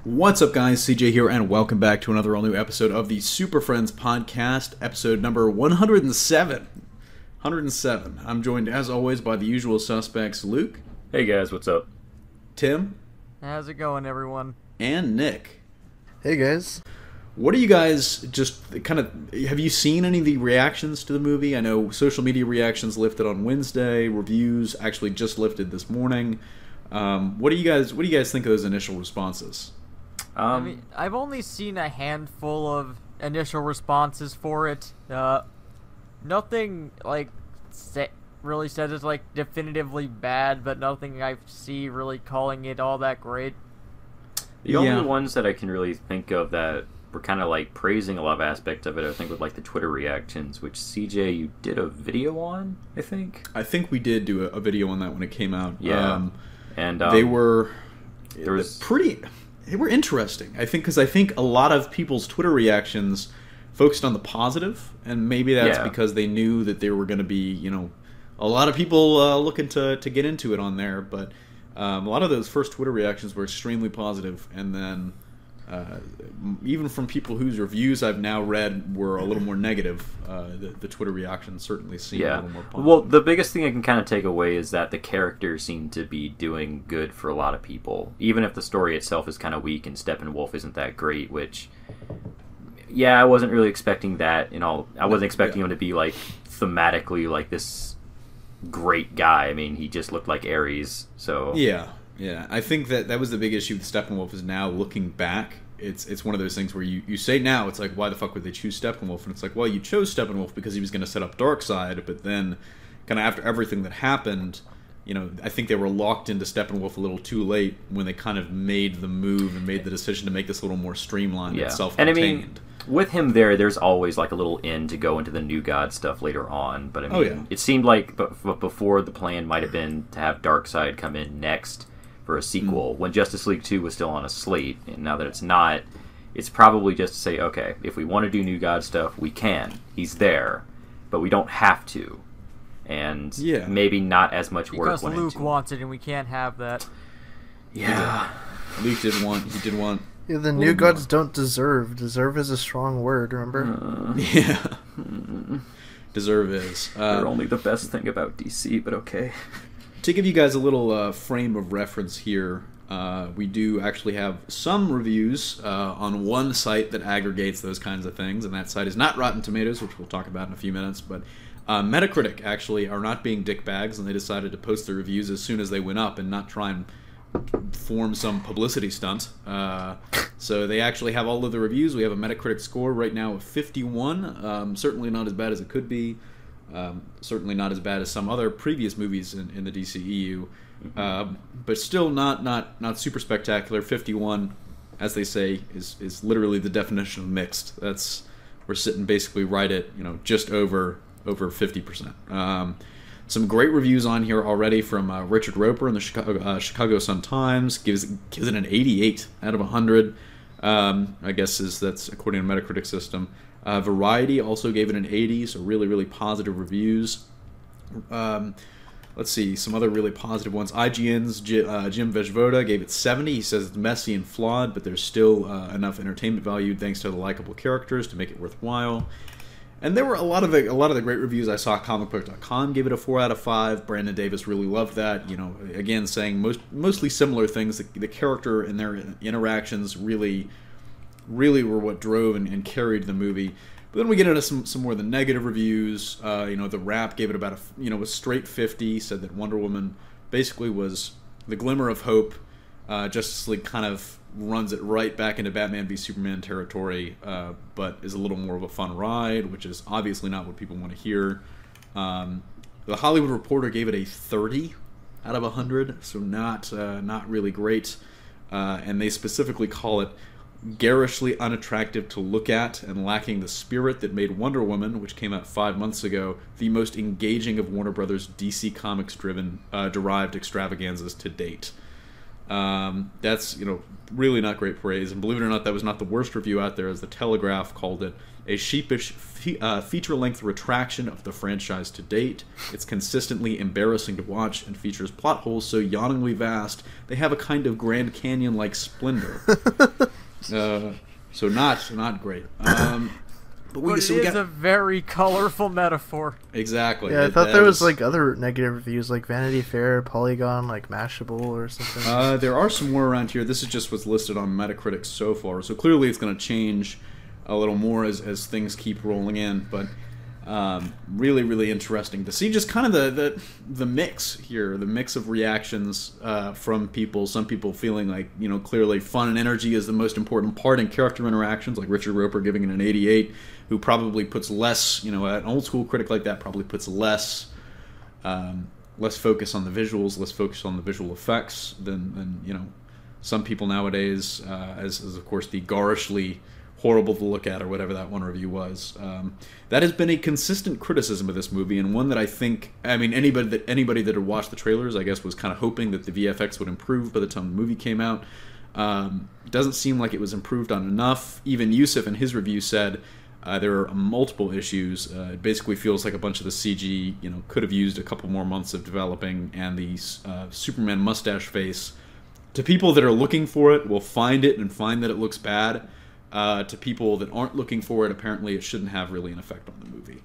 What's up, guys? CJ here, and welcome back to another all-new episode of the Superfriends podcast, episode number 107. 107. I'm joined, as always, by the usual suspects, Luke. Hey, guys, what's up? Tim. How's it going, everyone? And Nick. Hey, guys. What are you guys have you seen any of the reactions to the movie? I know social media reactions lifted on Wednesday, reviews actually just lifted this morning. What do you guys think of those initial responses? I mean, I've only seen a handful of initial responses for it. Nothing really says it's definitively bad, but nothing I see really calling it all that great. The only ones that I can really think of that were kind of praising a lot of aspects of it, I think, with the Twitter reactions, which CJ, you did a video on, I think. I think we did do a video on that when it came out. Yeah, they were interesting. I think because a lot of people's Twitter reactions focused on the positive, and maybe that's because they knew that there were going to be a lot of people looking to get into it on there. But a lot of those first Twitter reactions were extremely positive, and then even from people whose reviews I've now read were a little more negative, the Twitter reactions certainly seem a little more positive. Well, the biggest thing I can kind of take away is that the characters seem to be doing good for a lot of people, even if the story itself is kind of weak and Steppenwolf isn't that great, which, I wasn't really expecting that. I wasn't expecting him to be thematically this great guy. I mean, he just looked like Ares, so... Yeah, I think that was the big issue with Steppenwolf is now looking back. It's one of those things where you say now, it's like, why the fuck would they choose Steppenwolf? And it's like, well, you chose Steppenwolf because he was going to set up Darkseid, but then kind of after everything that happened, I think they were locked into Steppenwolf a little too late when they kind of made the move and made the decision to make this a little more streamlined and self-contained. And I mean, with him there's always a little in to go into the New God stuff later on, but I mean, it seemed like before the plan might have been to have Darkseid come in next for a sequel, when Justice League 2 was still on a slate, and now that it's not, it's probably just to say, okay, if we want to do New God stuff, we can. He's there, but we don't have to. And maybe not as much work because Luke wants it, and we can't have that. Yeah. Luke did want... Yeah, the New Gods don't deserve. Deserve is a strong word, remember? Deserve is. They're only the best thing about DC, but okay. To give you guys a little frame of reference here, we do actually have some reviews on one site that aggregates those kinds of things, and that site is not Rotten Tomatoes, which we'll talk about in a few minutes, but Metacritic actually are not being dickbags, and they decided to post their reviews as soon as they went up and not try and form some publicity stunt. So they actually have all of the reviews. We have a Metacritic score right now of 51, certainly not as bad as it could be. Certainly not as bad as some other previous movies in the DCEU, but still not super spectacular. 51, as they say, is literally the definition of mixed. We're sitting basically right at just over 50%. Some great reviews on here already from Richard Roper in the Chicago Sun-Times gives it an 88 out of 100. I guess that's according to Metacritic system. Variety also gave it an 80, so really, really positive reviews. Let's see, some other really positive ones. IGN's Jim Vejvoda gave it 70. He says it's messy and flawed, but there's still enough entertainment value thanks to the likable characters to make it worthwhile. And there were a lot of the great reviews I saw. Comicbook.com gave it a 4 out of 5. Brandon Davis really loved that. Again, saying mostly similar things. The character and their interactions really were what drove and carried the movie. But then we get into some more of the negative reviews. The Wrap gave it about a straight 50. Said that Wonder Woman basically was the glimmer of hope. Justice League kind of runs it right back into Batman v Superman territory, but is a little more of a fun ride, which is obviously not what people want to hear. The Hollywood Reporter gave it a 30 out of 100, so not really great. And they specifically call it garishly unattractive to look at and lacking the spirit that made Wonder Woman, which came out 5 months ago, the most engaging of Warner Brothers DC Comics derived extravaganzas to date. That's really not great praise, and believe it or not, that was not the worst review out there, as The Telegraph called it a sheepish feature-length retraction of the franchise to date. It's consistently embarrassing to watch and features plot holes so yawningly vast they have a kind of Grand Canyon-like splendor. So not great. But it is a very colorful metaphor. Exactly. Yeah, I thought there was like other negative reviews, like Vanity Fair, Polygon, like Mashable or something. There are some more around here. This is just what's listed on Metacritic so far. So clearly it's going to change a little more as things keep rolling in. But really, really interesting to see just kind of the mix here, the mix of reactions from people. Some people feeling like, clearly fun and energy is the most important part in character interactions, like Richard Roper giving it an 88, who probably puts less, an old school critic like that probably puts less focus on the visuals, less focus on the visual effects than some people nowadays, as of course the garishly horrible to look at, or whatever that one review was. That has been a consistent criticism of this movie, and one that I think, anybody that had watched the trailers, I guess, was kind of hoping that the VFX would improve by the time the movie came out. It doesn't seem like it was improved on enough. Even Yusuf in his review said there are multiple issues. It basically feels like a bunch of the CG, could have used a couple more months of developing, and the Superman mustache face, to people that are looking for it, will find it and find that it looks bad. To people that aren't looking for it, apparently it shouldn't have really an effect on the movie.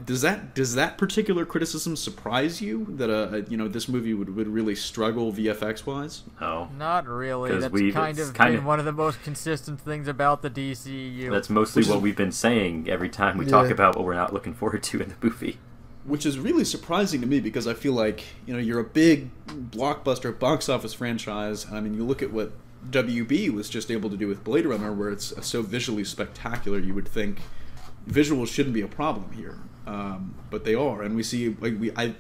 Does that particular criticism surprise you, that this movie would really struggle VFX wise? No, not really. That's kind of one of the most consistent things about the DCEU. That's mostly what we've been saying every time we talk about what we're not looking forward to in the movie. Which is really surprising to me, because I feel like you're a big blockbuster box office franchise. You look at what WB was just able to do with Blade Runner, where it's so visually spectacular, you would think visuals shouldn't be a problem here, but they are. And we see, I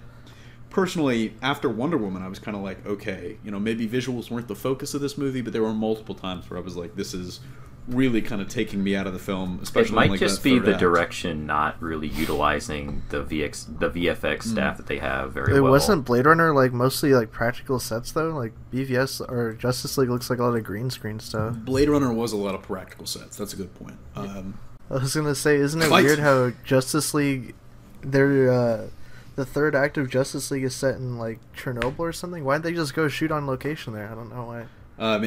personally, after Wonder Woman, I was kind of like, okay, maybe visuals weren't the focus of this movie, but there were multiple times where I was like, this is really kind of taking me out of the film, especially. It might just be the direction not really utilizing the VFX staff that they have very well. It wasn't Blade Runner mostly practical sets though? Like BVS or Justice League looks like a lot of green screen stuff. Blade Runner was a lot of practical sets. That's a good point. I was gonna say, isn't it weird how Justice League, the third act of Justice League is set in Chernobyl or something? Why didn't they just go shoot on location there? I don't know why. I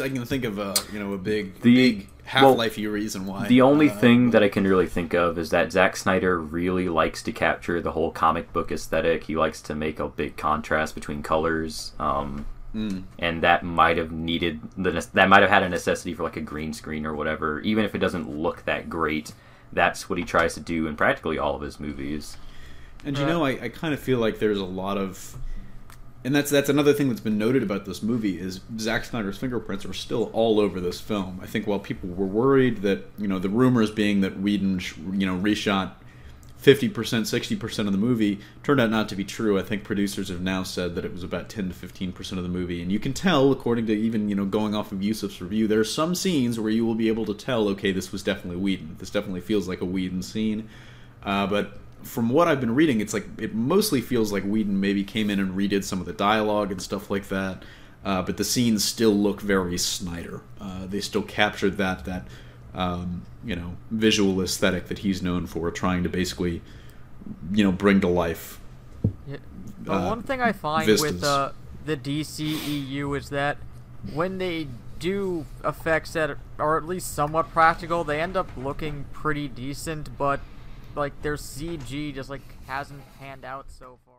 can think of a big Half-Life-y reason why. The only thing that I can really think of is that Zack Snyder really likes to capture the whole comic book aesthetic. He likes to make a big contrast between colors, and that might have had a necessity for a green screen or whatever. Even if it doesn't look that great, that's what he tries to do in practically all of his movies. And I kind of feel like there's a lot of. And that's another thing that's been noted about this movie, is Zack Snyder's fingerprints are still all over this film. I think while people were worried that, the rumors being that Whedon, reshot 50%, 60% of the movie, turned out not to be true. I think producers have now said that it was about 10 to 15% of the movie. And you can tell, according to even, going off of Yusuf's review, there are some scenes where you will be able to tell, okay, this was definitely Whedon. This definitely feels like a Whedon scene. But from what I've been reading, it mostly feels like Whedon maybe came in and redid some of the dialogue and stuff like that, but the scenes still look very Snyder. They still captured that visual aesthetic that he's known for, trying to basically bring to life. Yeah. But one thing I find vistas with the DCEU is that when they do effects that are at least somewhat practical, they end up looking pretty decent, but their CG just hasn't panned out so far.